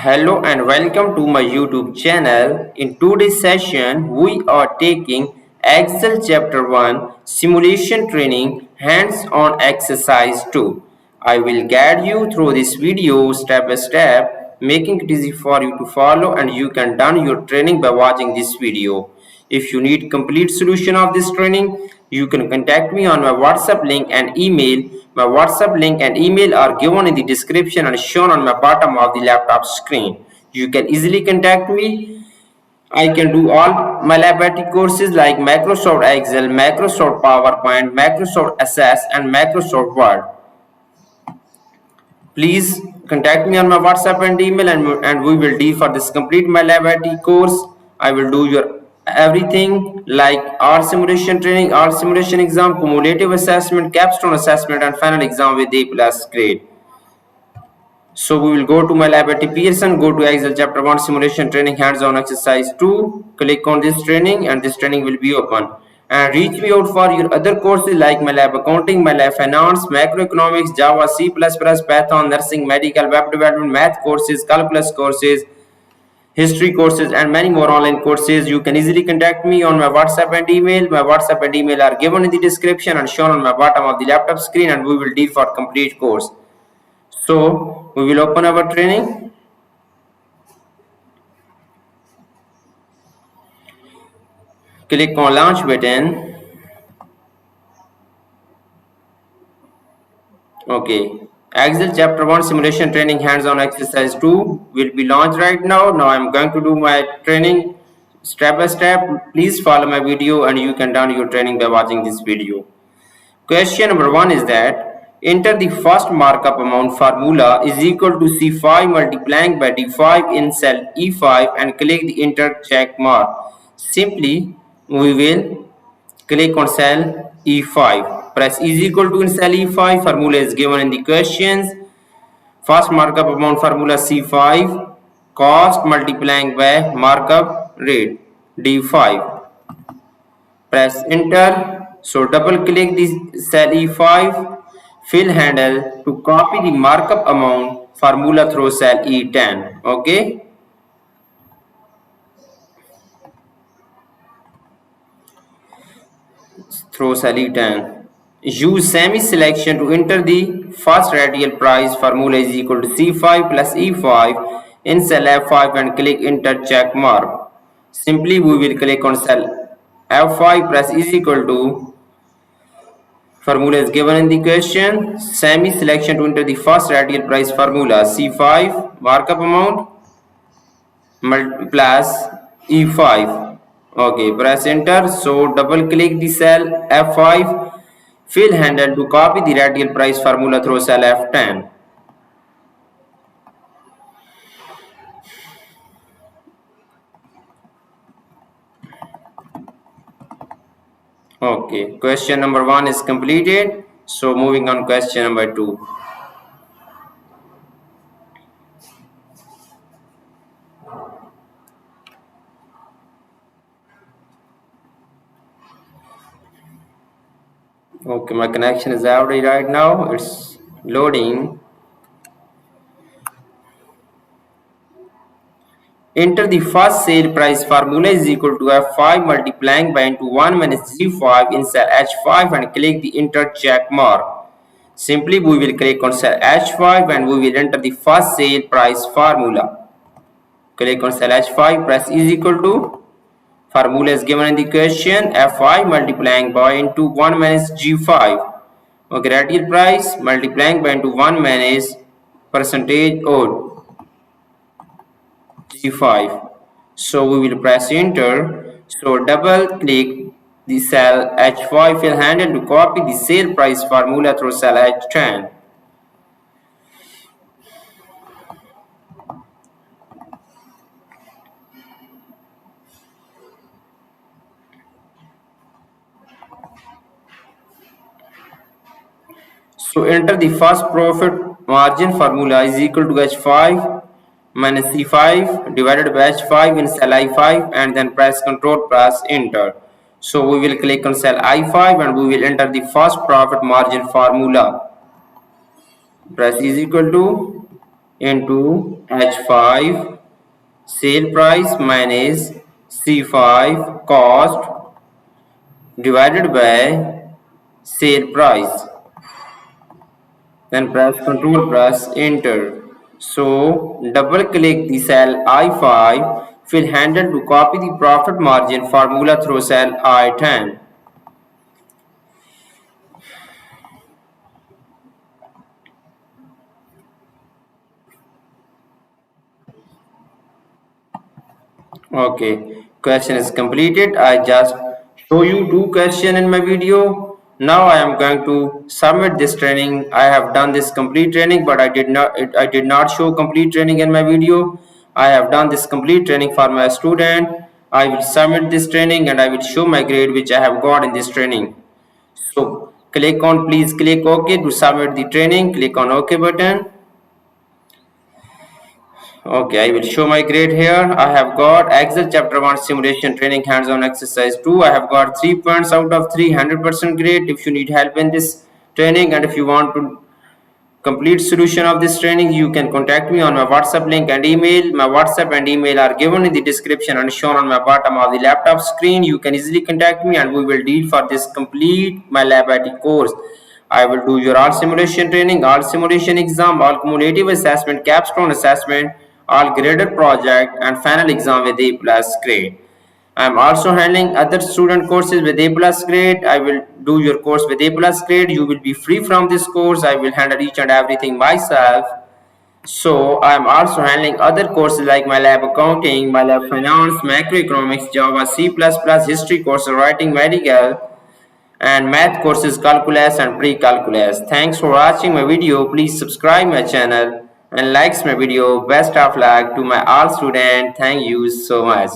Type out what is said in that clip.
Hello and welcome to my YouTube channel. In today's session, we are taking Excel Chapter 1 Simulation Training Hands-on Exercise 2. I will guide you through this video step by step, making it easy for you to follow, and you can done your training by watching this video. If you need complete solution of this training, you can contact me on my WhatsApp link and email. My WhatsApp link and email are given in the description and shown on my bottom of the laptop screen. You can easily contact me. I can do all my laboratory courses like Microsoft Excel, Microsoft PowerPoint, Microsoft Access and Microsoft Word. Please contact me on my WhatsApp and email and we will deal for this complete my laboratory course. I will do your everything like R simulation training, R simulation exam, cumulative assessment, capstone assessment and final exam with A plus grade. So we will go to my laboratory Pearson, go to Excel chapter 1 simulation training hands-on exercise 2, click on this training and this training will be open. And reach me out for your other courses like my lab accounting, my lab finance, macroeconomics, Java, C++, Python, nursing, medical, web development, math courses, calculus courses, history courses and many more online courses. You can easily contact me on my WhatsApp and email. My WhatsApp and email are given in the description and shown on my bottom of the laptop screen and we will deal for complete course. So we will open our training. Click on launch button. Okay, Excel chapter 1 simulation training hands-on exercise 2 will be launched right now. Now I'm going to do my training step by step. Please follow my video and you can download your training by watching this video. Question number 1 is that enter the first markup amount formula is equal to C5 multiplying by D5 in cell E5 and click the enter check mark. Simply we will click on cell E5. Press is equal to in cell E5. Formula is given in the questions. First markup amount formula C5. Cost multiplying by markup rate D5. Press enter. So double click this cell E5. Fill handle to copy the markup amount formula through cell E10. Okay. Through cell E10. Use semi-selection to enter the first radial price. Formula is equal to C5 plus E5 in cell F5 and click enter check mark. Simply we will click on cell F5 plus is equal to formula is given in the question. Semi-selection to enter the first radial price formula C5 markup amount plus E5. Okay, press enter. So double click the cell F5. Fill handle to copy the radial price formula through cell F10. Okay, question number 1 is completed. So moving on question number 2. Okay, my connection is already right now. It's loading. Enter the first sale price formula is equal to F5 multiplying by into 1 minus G5 in cell H5 and click the enter check mark. Simply we will click on cell H5 and we will enter the first sale price formula. Click on cell H5, press is equal to formula is given in the question F5 multiplying by into 1 minus G5. Okay, radial price multiplying by into 1 minus percentage odd G5. So we will press enter. So double click the cell H5 fill handle to copy the sale price formula through cell H10. So enter the first profit margin formula is equal to H5 minus C5 divided by H5 in cell I5 and then press Ctrl press enter. So we will click on cell I5 and we will enter the first profit margin formula. Press is equal to into H5 sale price minus C5 cost divided by sale price. Then press Ctrl plus Enter. So double click the cell I5. Fill handle to copy the profit margin formula through cell I10. Okay, question is completed. I just show you two questions in my video. Now I am going to submit this training. I have done this complete training, but I did not show complete training in my video. I have done this complete training for my student. I will submit this training and I will show my grade which I have got in this training. So please click OK to submit the training. Click on OK button. Okay, I will show my grade here. I have got Excel chapter 1 simulation training hands-on exercise 2. I have got 3 points out of 300% grade. If you need help in this training and if you want to complete solution of this training, you can contact me on my WhatsApp link and email. My WhatsApp and email are given in the description and shown on my bottom of the laptop screen. You can easily contact me and we will deal for this complete my laboratory course. I will do your all simulation training, all simulation exam, all cumulative assessment, capstone assessment, all graded project and final exam with A plus grade. I am also handling other student courses with A plus grade. I will do your course with A plus grade. You will be free from this course. I will handle each and everything myself. So I am also handling other courses like my lab accounting, my lab finance, macroeconomics, Java, C++, history courses, writing medical, and math courses, calculus and pre-calculus. Thanks for watching my video. Please subscribe my channel and likes my video. Best of luck to my all students. Thank you so much.